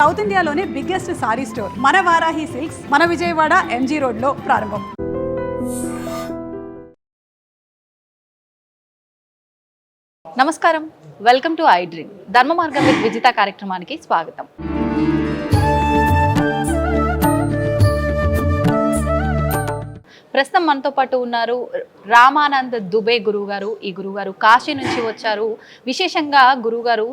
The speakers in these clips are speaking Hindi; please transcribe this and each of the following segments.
సౌత్ ఇండియాలోనే బిగ్గెస్ట్ సారీ స్టోర్ మన వారాహి సిల్క్స్ మన విజయవాడ ఎంజీ రోడ్లో ప్రారంభం. నమస్కారం, వెల్కమ్ టు ఐ డ్రీమ్. ధర్మ మార్గం విత్ విజిత కార్యక్రమానికి స్వాగతం. ప్రస్తుతం మనతో పాటు ఉన్నారు రామానంద్ దుబే గురువుగారు. ఈ గురువుగారు కాశీ నుంచి వచ్చారు. విశేషంగా గురువుగారు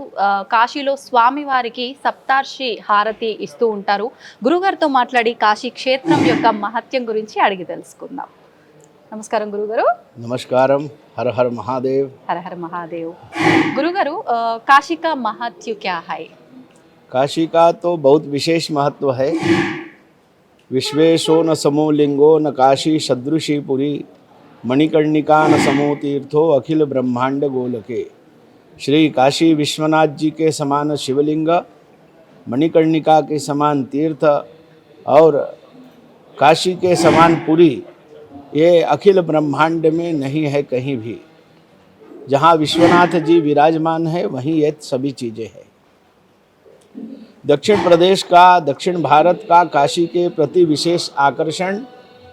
కాశీలో స్వామివారికి సప్తార్షి హారతి ఇస్తూ ఉంటారు. గురువుగారితో మాట్లాడి కాశీ క్షేత్రం యొక్క మహత్యం గురించి అడిగి తెలుసుకుందాం. నమస్కారం గురుగారు. नमस्कारम. हर हर महादेव. हर हर महादेव. गुरुगारू, काशी का महत्व क्या है? काशी का तो बहुत विशेष महत्व है. विश्वेशो न समो लिंगो न काशी सदृशी पुरी मणिकर्णिका न समो तीर्थो अखिल ब्रह्मांड गोलके. श्री काशी विश्वनाथ जी के समान शिवलिंग, मणिकर्णिका के समान तीर्थ और काशी के समान पुरी ये अखिल ब्रह्मांड में नहीं है कहीं भी. जहाँ विश्वनाथ जी विराजमान है वहीं ये सभी चीज़ें हैं. दक्षिण प्रदेश का, दक्षिण भारत का काशी के प्रति विशेष आकर्षण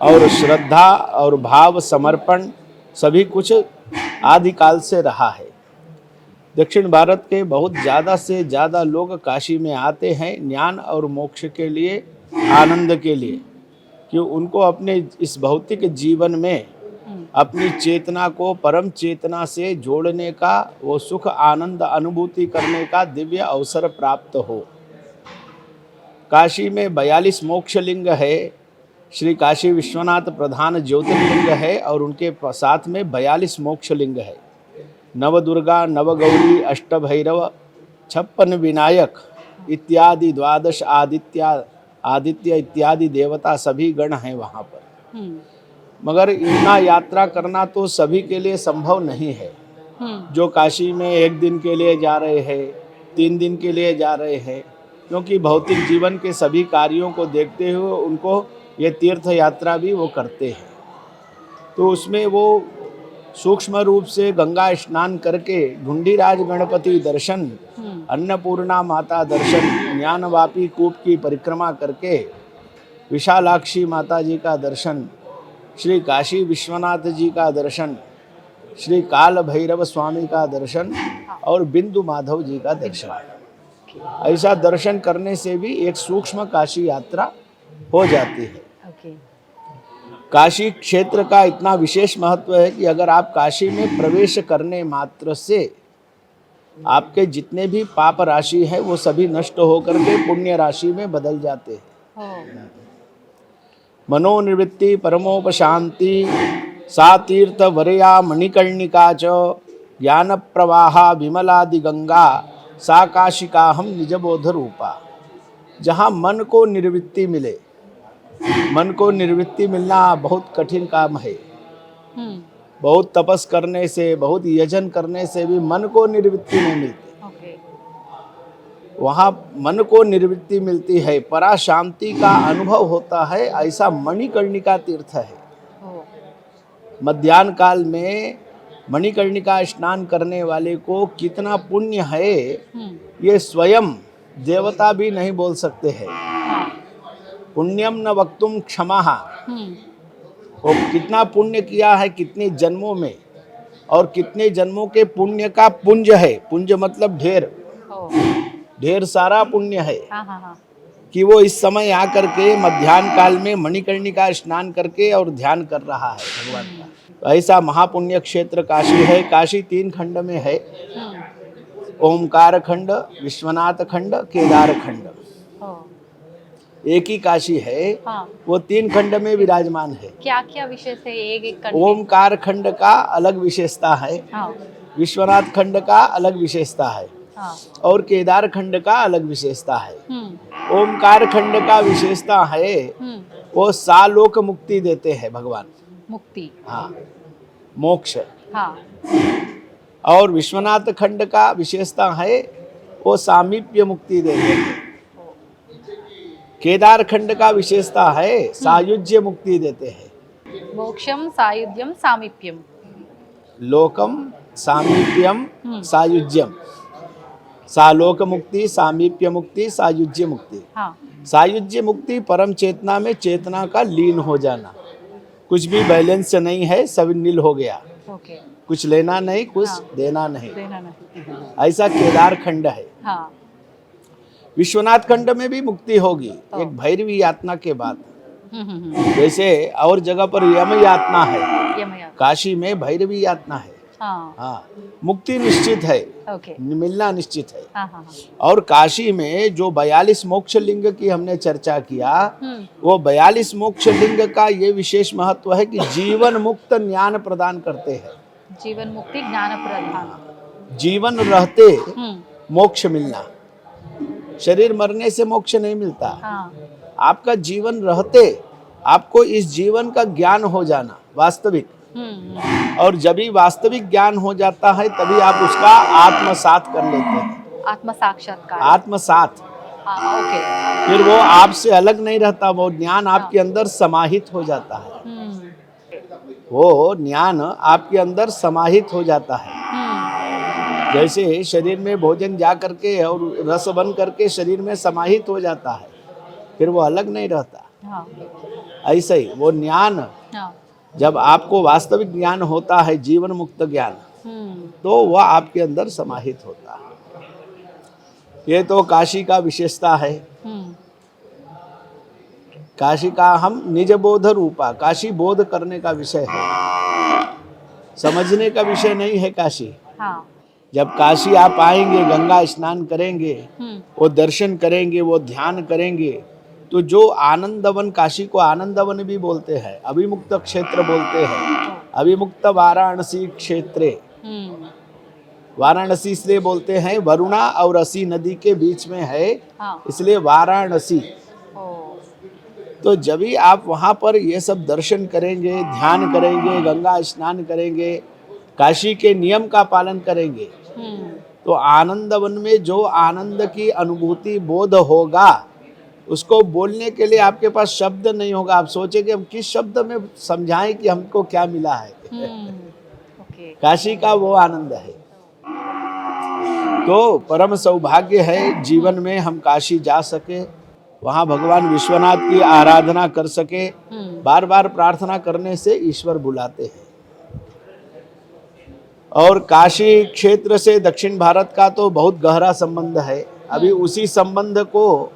और श्रद्धा और भाव समर्पण सभी कुछ आदिकाल से रहा है. दक्षिण भारत के बहुत ज़्यादा से ज़्यादा लोग काशी में आते हैं ज्ञान और मोक्ष के लिए, आनंद के लिए, कि उनको अपने इस भौतिक जीवन में अपनी चेतना को परम चेतना से जोड़ने का, वो सुख आनंद अनुभूति करने का दिव्य अवसर प्राप्त हो. काशी में 42 मोक्षलिंग है. श्री काशी विश्वनाथ प्रधान ज्योतिर्लिंग है और उनके साथ में 42 मोक्षलिंग है. नवदुर्गा, नवगौरी, अष्टभैरव, 56 विनायक इत्यादि 12 आदित्य इत्यादि देवता सभी गण हैं वहाँ पर. मगर इतना यात्रा करना तो सभी के लिए संभव नहीं है. जो काशी में एक दिन के लिए जा रहे हैं, 3 दिन के लिए जा रहे हैं, क्योंकि भौतिक जीवन के सभी कार्यों को देखते हुए उनको ये तीर्थ यात्रा भी वो करते हैं. तो उसमें वो सूक्ष्म रूप से गंगा स्नान करके ढूंढीराज गणपति दर्शन, अन्नपूर्णा माता दर्शन, ज्ञानवापी कूप की परिक्रमा करके विशालाक्षी माता जी का दर्शन, श्री काशी विश्वनाथ जी का दर्शन, श्री काल भैरव स्वामी का दर्शन और बिंदु माधव जी का दर्शन. ऐसा दर्शन करने से भी एक सूक्ष्म काशी यात्रा हो जाती है. काशी क्षेत्र का इतना विशेष महत्व है कि अगर आप काशी में प्रवेश करने मात्र से आपके जितने भी पाप राशि है वो सभी नष्ट होकर के पुण्य राशि में बदल जाते हैं. मनोनिवृत्ति परमोपशांति सा तीर्थ वरया मणिकर्णिका च ज्ञान प्रवाहा विमलादि गंगा सा काशिका हम निजबोध रूपा. जहाँ मन को निर्वृत्ति मिले, मन को निर्वृत्ति मिलना बहुत कठिन काम है. बहुत तपस करने से, बहुत यजन करने से भी मन को निर्वृत्ति नहीं मिलती. वहाँ मन को निर्वृत्ति मिलती है, परा शांति का अनुभव होता है. ऐसा मणिकर्णिका तीर्थ है. मध्याह्न काल में मणिकर्णिका स्नान करने वाले को कितना पुण्य है ये स्वयं देवता भी नहीं बोल सकते हैं. पुण्यम न वक्तुम क्षमः. वो कितना पुण्य किया है कितने जन्मों में, और कितने जन्मों के पुण्य का पुंज है. पुंज मतलब ढेर, ढेर सारा पुण्य है कि वो इस समय आकर के मध्याह्न काल में मणिकर्णिका स्नान करके और ध्यान कर रहा है भगवान का. ऐसा महापुण्य क्षेत्र काशी है. काशी 3 खंड में है. ओमकार खंड, विश्वनाथ खंड, केदार खंड. एक ही काशी है. वो 3 खंड में विराजमान है. क्या क्या विशेष है? एक ओमकार खंड का अलग विशेषता है, विश्वनाथ खंड का अलग विशेषता है, और केदार खंड का अलग विशेषता है. ओमकार खंड का विशेषता है वो सालोक मुक्ति देते हैं भगवान. मुक्ति, हाँ, मोक्ष. हाँ. और विश्वनाथ खंड का विशेषता है वो सामीप्य मुक्ति देते हैं. केदार खंड का विशेषता है सायुज्य मुक्ति देते हैं. मोक्षम सायुज्यम सामीप्यम. लोकम सामीप्यम सायुज्यम. सालोक मुक्ति, सामीप्य मुक्ति, सायुज्य मुक्ति। हाँ। सायुज्य मुक्ति परम चेतना में चेतना का लीन हो जाना, कुछ भी बैलेंस नहीं है, सब नील हो गया, ओके। कुछ लेना नहीं, कुछ हाँ। देना नहीं, देना नहीं। ऐसा केदार खंड है। हाँ। विश्वनाथ खंड में भी मुक्ति होगी एक भैरवी यातना के बाद। हम्म। जैसे और जगह पर यम यातना है, यमयान। काशी में भैरवी यातना है। हाँ। हाँ, मुक्ति निश्चित है, ओके। मिलना निश्चित है। हाँ हाँ और काशी में जो 42 मोक्ष लिंग की हमने चर्चा किया, वो 42 मोक्ष लिंग का ये विशेष महत्व है कि जीवन मुक्त ज्ञान प्रदान करते हैं। जीवन मुक्ति ज्ञान प्रदान। जीवन रहते मोक्ष मिलना, शरीर मरने से मोक्ष नहीं मिलता। हाँ। आपका जीवन रहते आपको इस जीवन का ज्ञान हो जाना वास्तविक, और जब भी वास्तविक ज्ञान हो जाता है तभी आप उसका आत्मसात कर लेते हैं। आत्म साक्षात्कार। आत्मसात। हाँ, ओके। फिर वो आपसे अलग नहीं रहता, वो ज्ञान आपके अंदर समाहित हो जाता है। वो ज्ञान आपके अंदर समाहित हो जाता है। जैसे शरीर में भोजन जा करके और रस बन करके शरीर में समाहित हो जाता है, फिर वो अलग नहीं रहता। हाँ। ऐसे ही वो ज्ञान, हाँ। जब आपको वास्तविक ज्ञान होता है, जीवन मुक्त ज्ञान, तो वह आपके अंदर समाहित होता है। ये तो काशी का विशेषता है। काशी का हम निज बोध रूपा, काशी बोध करने का विषय है, समझने का विषय नहीं है काशी। हाँ। जब काशी आप आएंगे, गंगा स्नान करेंगे, वो दर्शन करेंगे, वो ध्यान करेंगे, तो जो आनंदवन, काशी को आनंदवन भी बोलते हैं, अभिमुक्त क्षेत्र बोलते हैं। अभिमुक्त वाराणसी क्षेत्रे, वाराणसी इसलिए बोलते हैं वरुणा और असी नदी के बीच में है, इसलिए वाराणसी। तो जब भी आप वहाँ पर ये सब दर्शन करेंगे, ध्यान करेंगे, गंगा स्नान करेंगे, काशी के नियम का पालन करेंगे, तो आनंदवन में जो आनंद की अनुभूति बोध होगा, उसको बोलने के लिए आपके पास शब्द नहीं होगा। आप सोचेंगे हम किस शब्द में समझाएं कि हमको क्या मिला है। काशी का वो आनंद है। तो परम सौभाग्य है जीवन में हम काशी जा सके, वहाँ भगवान विश्वनाथ की आराधना कर सके। बार बार प्रार्थना करने से ईश्वर बुलाते हैं। और काशी क्षेत्र से दक्षिण भारत का तो बहुत गहरा संबंध है। अभी उसी संबंध को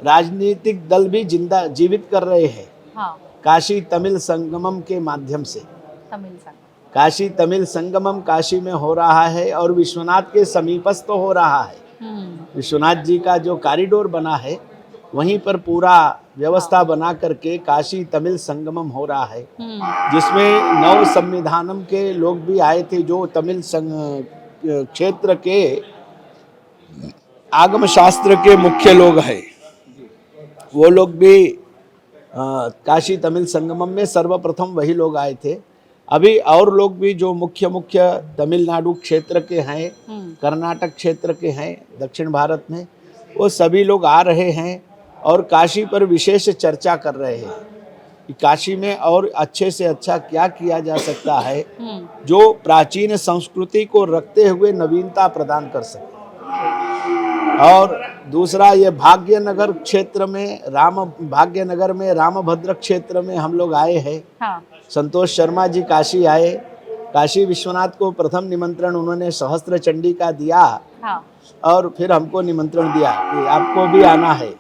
राजनीतिक दल भी जीवित कर रहे हैं। हाँ। काशी तमिल संगमम के माध्यम से। तमिल संगम, काशी तमिल संगमम काशी में हो रहा है और विश्वनाथ के समीपस्थ तो हो रहा है। विश्वनाथ जी का जो कॉरिडोर बना है, वहीं पर पूरा व्यवस्था बना करके काशी तमिल संगमम हो रहा है, जिसमें नव संविधानम के लोग भी आए थे, जो तमिल क्षेत्र के आगम शास्त्र के मुख्य लोग हैं। वो लोग भी काशी तमिल संगमम में सर्वप्रथम वही लोग आए थे। अभी और लोग भी जो मुख्य तमिलनाडु क्षेत्र के हैं, कर्नाटक क्षेत्र के हैं, दक्षिण भारत में, वो सभी लोग आ रहे हैं और काशी पर विशेष चर्चा कर रहे हैं कि काशी में और अच्छे से अच्छा क्या किया जा सकता है, जो प्राचीन संस्कृति को रखते हुए नवीनता प्रदान कर सके। और दूसरा, ये भाग्यनगर क्षेत्र में भाग्यनगर में रामभद्र क्षेत्र में हम लोग आए हैं। हाँ। संतोष शर्मा जी काशी आए। काशी विश्वनाथ को प्रथम निमंत्रण उन्होंने सहस्त्र चंडी का दिया। हाँ। और फिर हमको निमंत्रण दिया कि आपको भी आना है।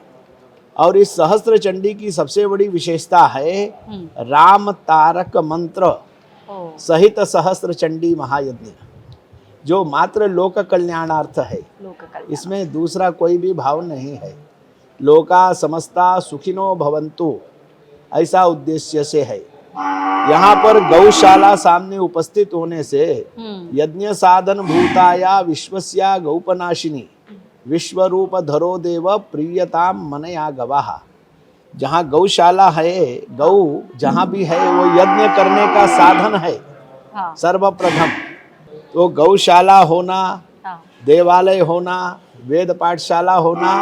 और इस सहस्त्र चंडी की सबसे बड़ी विशेषता है राम तारक मंत्र सहित सहस्त्र चंडी महायज्ञ, जो मात्र लोक कल्याणार्थ है। इसमें दूसरा कोई भी भाव नहीं है। लोका समस्ता सुखिनो भवन्तु, ऐसा उद्देश्य से है। यहाँ पर गौशाला सामने उपस्थित होने से यज्ञ साधन भूताया विश्वस्या गौपनाशिनी विश्वरूप धरो देव प्रियताम मनया गवाह। जहाँ गौशाला है, गौ जहाँ भी है, वो यज्ञ करने का साधन है। हाँ। सर्वप्रथम तो गौशाला होना, देवालय होना, वेद पाठशाला होना,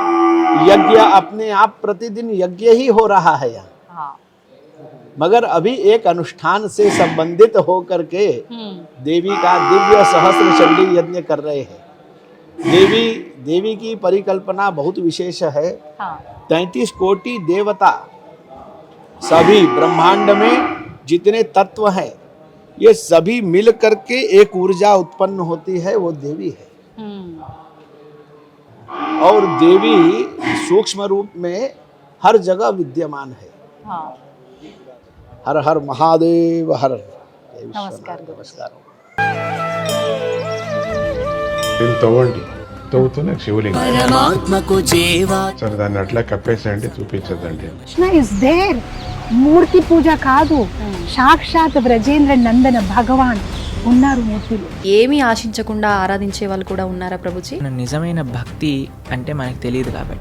यज्ञ अपने आप प्रतिदिन यज्ञ ही हो रहा है यहाँ। हाँ। मगर अभी एक अनुष्ठान से संबंधित होकर के देवी का दिव्य सहस्त्र चंडी यज्ञ कर रहे हैं। देवी की परिकल्पना बहुत विशेष है। हाँ 33 कोटि देवता, सभी ब्रह्मांड में जितने तत्व हैं ये सभी मिल करके एक ऊर्जा उत्पन्न होती है, वो देवी है। और देवी सूक्ष्म रूप में हर जगह विद्यमान है। हाँ हर हर महादेव हर। नमस्कार गुरु। नमस्कार। దీన్ని తవ్వుతూనే శివలింగం పరమాత్మకు జీవా సరే దాన్ని అట్లా కప్పేసేయండి, చూపించదండి. Krishna is there. మూర్తి పూజ కాదు, సాక్షాత్ బ్రజేంద్ర నందన భగవాన్ ఉన్నారు మూర్తిలో. ఏమీ ఆశించకుండా ఆరాధించే వాళ్ళు కూడా ఉన్నారా ప్రభుజీ? నిజమైన భక్తి అంటే మనకు తెలియదు కాబట్టి